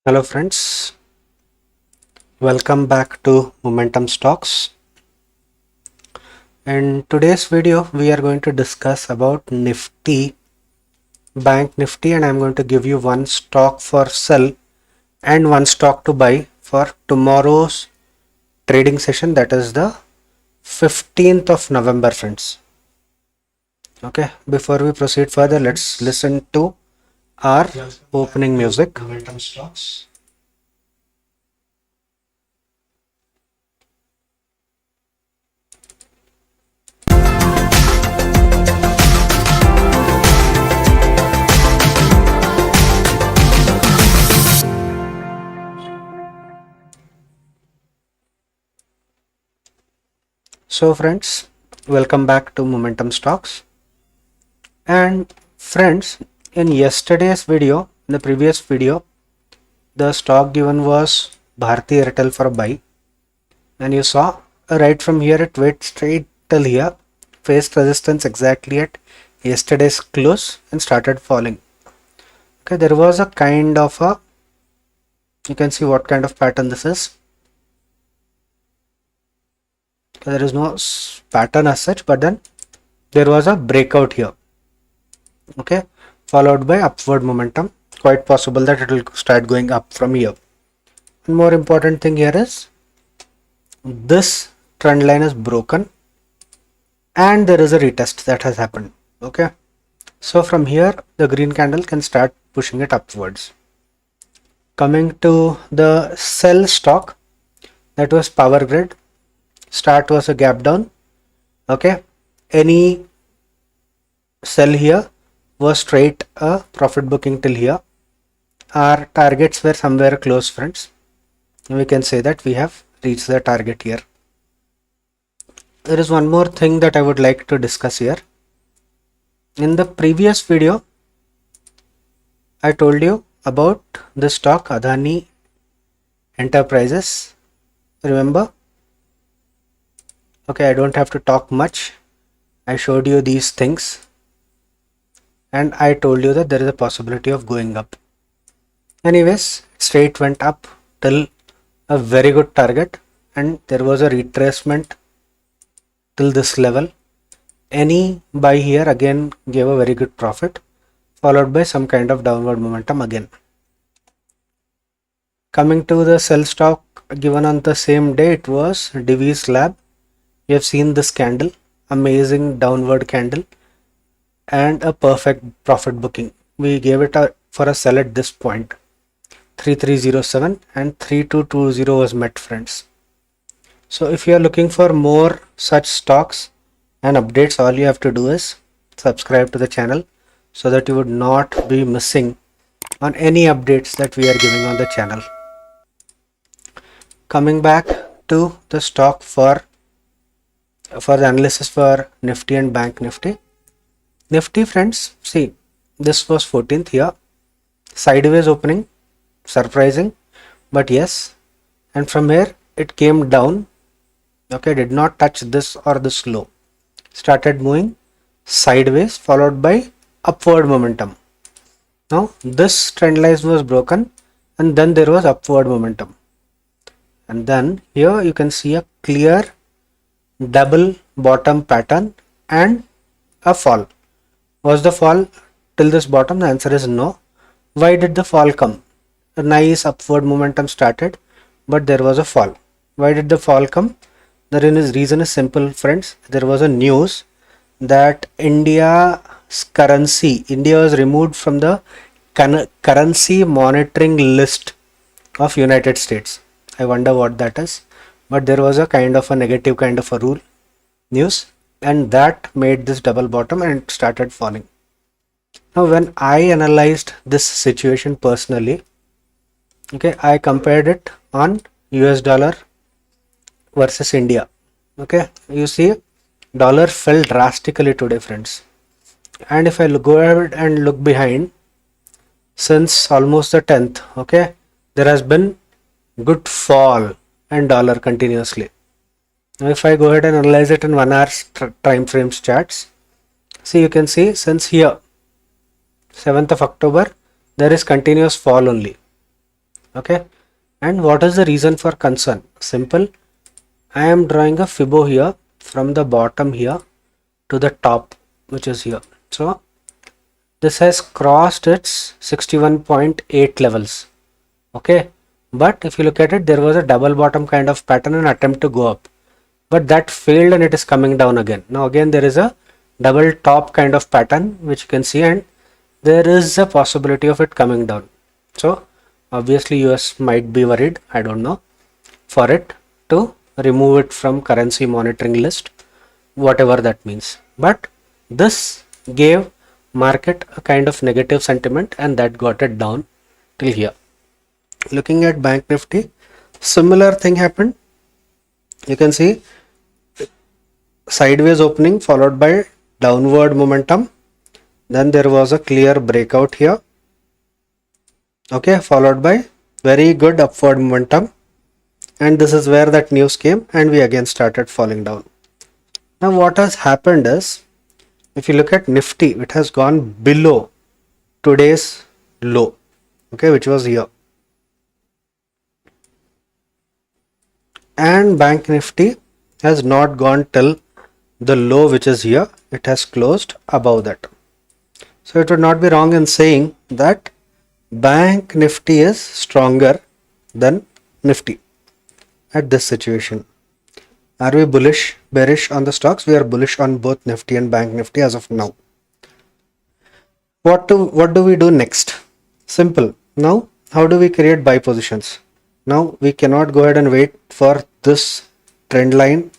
Hello friends, welcome back to Momentum Stocks. In today's video we are going to discuss about Nifty, Bank Nifty, and I'm going to give you one stock for sell and one stock to buy for tomorrow's trading session, that is the 15th of November friends. Okay, before we proceed further, let's listen to our opening music. Momentum Stocks. So friends, welcome back to Momentum Stocks. And friends, in yesterday's video, in the previous video, the stock given was Bharti Airtel for a buy, and you saw right from here it went straight till here, faced resistance exactly at yesterday's close and started falling. Okay, there was a kind of a, you can see what kind of pattern this is. Okay, there is no pattern as such, but then there was a breakout here. Okay, followed by upward momentum. Quite possible that it will start going up from here. And more important thing here is this trend line is broken and there is a retest that has happened. Okay, so from here the green candle can start pushing it upwards. Coming to the sell stock, that was Power Grid. Start was a gap down. Okay, any sell here was straight a profit booking till here. Our targets were somewhere close friends. We can say that we have reached the target here. There is one more thing that I would like to discuss here. In the previous video, I told you about the stock Adani Enterprises. Remember? Okay, I don't have to talk much. I showed you these things and I told you that there is a possibility of going up. Anyways, straight went up till a very good target and there was a retracement till this level. Any buy here again gave a very good profit, followed by some kind of downward momentum again. Coming to the sell stock given on the same day, it was Divi's Lab. You have seen this candle, amazing downward candle and a perfect profit booking. We gave it for a sell at this point. 3307 and 3220 was met friends. So if you are looking for more such stocks and updates, all you have to do is subscribe to the channel so that you would not be missing on any updates that we are giving on the channel. Coming back to the stock for the analysis for Nifty and Bank Nifty. Nifty friends, see, this was 14th here, sideways opening, surprising, but yes, and from here it came down. Okay, did not touch this or this low, started moving sideways followed by upward momentum. Now this trend line was broken and then there was upward momentum, and then here you can see a clear double bottom pattern and a fall. Was the fall till this bottom? The answer is no. Why did the fall come? A nice upward momentum started, but there was a fall. Why did the fall come? The reason is simple friends. There was a news that India was removed from the currency monitoring list of United States. I wonder what that is, but there was a kind of a negative kind of a rule news, and that made this double bottom and it started falling. Now when I analyzed this situation personally, okay, I compared it on US dollar versus India. Okay, you see dollar fell drastically today friends, and if I go ahead and look behind, since almost the 10th, okay, there has been good fall in dollar continuously. Now if I go ahead and analyze it in 1 hour time frames charts, see, you can see since here 7th of October there is continuous fall only. Okay, and what is the reason for concern? Simple. I am drawing a Fibo here from the bottom here to the top, which is here. So this has crossed its 61.8 levels. Okay, but if you look at it, there was a double bottom kind of pattern and attempt to go up, but that failed and it is coming down again. Now again there is a double top kind of pattern which you can see, and there is a possibility of it coming down. So obviously US might be worried, I don't know, for it to remove it from currency monitoring list, whatever that means. But this gave market a kind of negative sentiment and that got it down till here. Looking at Bank Nifty, similar thing happened. You can see sideways opening followed by downward momentum, then there was a clear breakout here, okay, followed by very good upward momentum, and this is where that news came and we again started falling down. Now what has happened is, if you look at Nifty, it has gone below today's low, okay, which was here, and Bank Nifty has not gone till the low, which is here. It has closed above that. So it would not be wrong in saying that Bank Nifty is stronger than Nifty at this situation. Are we bullish, bearish on the stocks? We are bullish on both Nifty and Bank Nifty as of now. What do we do next? Simple. Now, how do we create buy positions? Now, we cannot go ahead and wait for this trend line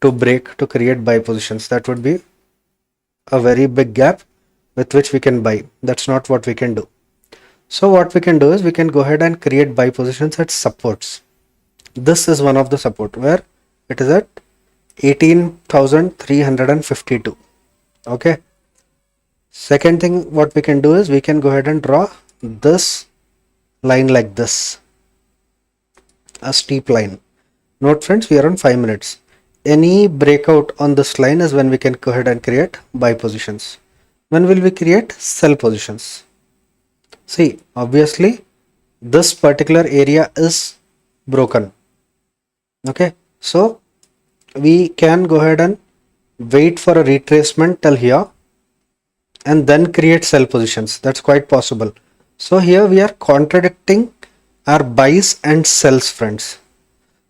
to break to create buy positions. That would be a very big gap with which we can buy. That's not what we can do. So what we can do is we can go ahead and create buy positions at supports. This is one of the support where it is at 18,352. Okay. Second thing what we can do is we can go ahead and draw this line like this, a steep line. Note friends, we are on 5 minutes. Any breakout on this line is when we can go ahead and create buy positions. When will we create sell positions? See, obviously this particular area is broken. Okay, so we can go ahead and wait for a retracement till here and then create sell positions. That's quite possible. So here we are contradicting our buys and sells, friends.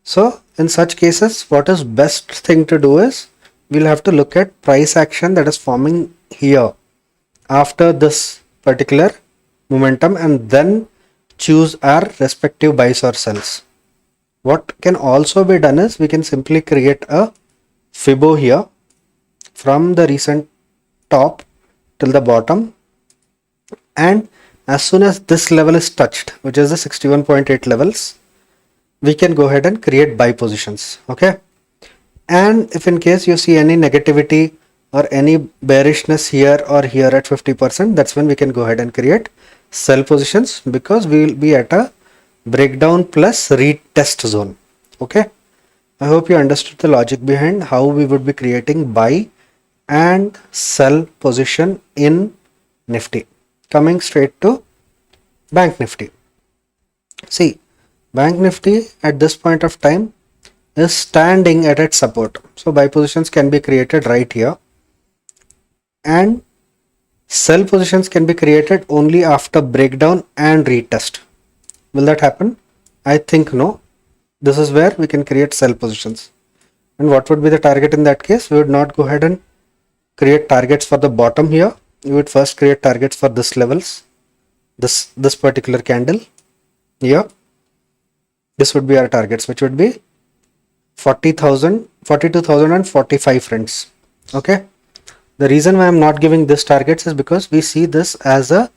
So in such cases, what is best thing to do is we'll have to look at price action that is forming here after this particular momentum and then choose our respective buys or sells. What can also be done is we can simply create a Fibo here from the recent top till the bottom, and as soon as this level is touched, which is the 61.8 levels, we can go ahead and create buy positions. Okay, and if in case you see any negativity or any bearishness here or here at 50%, that's when we can go ahead and create sell positions, because we will be at a breakdown plus retest zone. Okay, I hope you understood the logic behind how we would be creating buy and sell position in Nifty. Coming straight to Bank Nifty. See, Bank Nifty at this point of time is standing at its support. So buy positions can be created right here, and sell positions can be created only after breakdown and retest. Will that happen? I think no. This is where we can create sell positions. And what would be the target in that case? We would not go ahead and create targets for the bottom here. We would first create targets for this levels, this particular candle here. This would be our targets, which would be 40,000, 42,000 and 45, friends. Okay. The reason why I'm not giving this targets is because we see this as a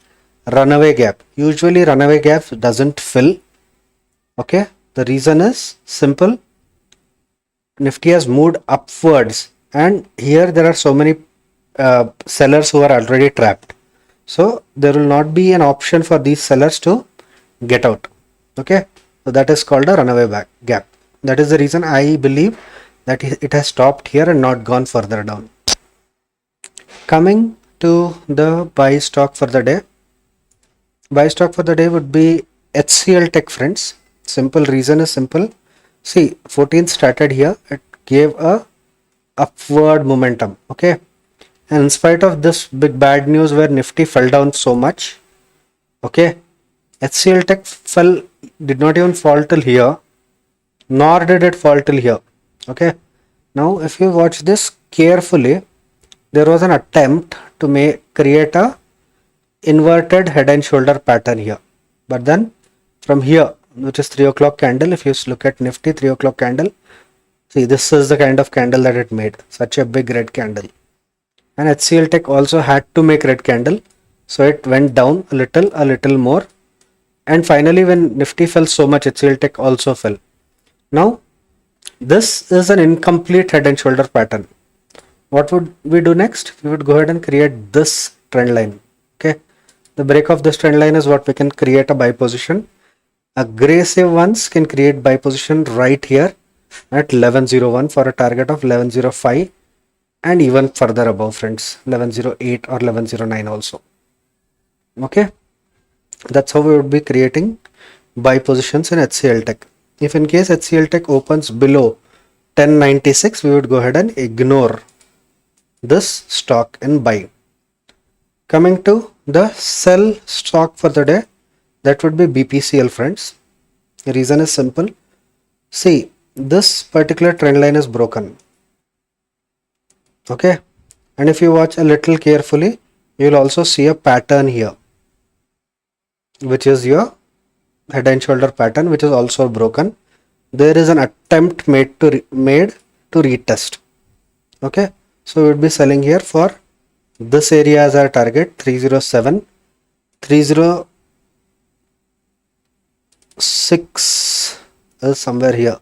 runaway gap. Usually runaway gap doesn't fill. Okay. The reason is simple. Nifty has moved upwards and here there are so many sellers who are already trapped. So there will not be an option for these sellers to get out. Okay. So that is called a runaway gap. That is the reason I believe that it has stopped here and not gone further down. Coming to the buy stock for the day. Buy stock for the day would be hcltech friends. Simple reason is simple. See, 14th started here, it gave a upward momentum. Okay, and in spite of this big bad news where Nifty fell down so much, okay, hcltech fell, did not even fall till here, nor did it fall till here. Okay, now if you watch this carefully, there was an attempt to create a inverted head and shoulder pattern here, but then from here, which is 3 o'clock candle, if you look at Nifty 3 o'clock candle, see, this is the kind of candle that it made, such a big red candle. And hcltech also had to make red candle, so it went down a little more, and finally when Nifty fell so much, hcltech also fell. Now this is an incomplete head and shoulder pattern. What would we do next? We would go ahead and create this trend line. Okay, the break of this trend line is what we can create a buy position. Aggressive ones can create buy position right here at 1101 for a target of 1105, and even further above, friends, 1108 or 1109 also. Okay, that's how we would be creating buy positions in hcltech. If in case hcltech opens below 1096, we would go ahead and ignore this stock and buy. Coming to the sell stock for the day, that would be bpcl, friends. The reason is simple. See, this particular trend line is broken. Okay, and if you watch a little carefully, you will also see a pattern here, which is your head and shoulder pattern, which is also broken. There is an attempt made to retest. Okay, so we would be selling here for this area as our target, 307, 306 is somewhere here,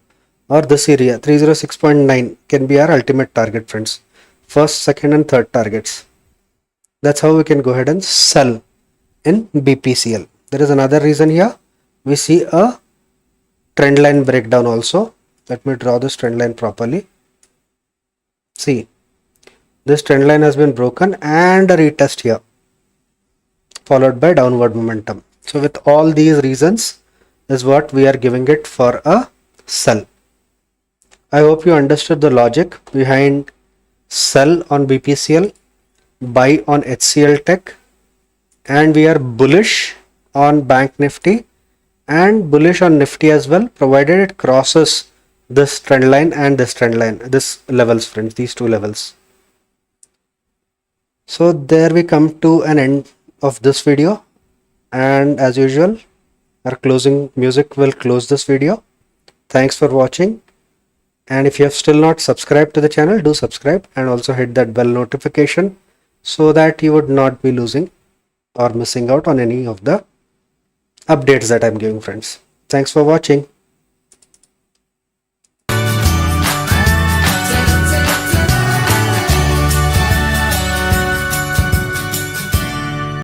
or this area 306.9 can be our ultimate target, friends. First, second and third targets. That's how we can go ahead and sell in bpcl. There is another reason here. We see a trend line breakdown also. Let me draw this trend line properly. See, this trend line has been broken and a retest here, followed by downward momentum. So with all these reasons is what we are giving it for a sell. I hope you understood the logic behind sell on bpcl, buy on hcltech, and we are bullish on Banknifty and bullish on Nifty as well, provided it crosses this trend line and this trend line, this levels, friends, these two levels. So there we come to an end of this video, and as usual, our closing music will close this video. Thanks for watching, and if you have still not subscribed to the channel, do subscribe and also hit that bell notification so that you would not be losing or missing out on any of the updates that I'm giving, friends. Thanks for watching.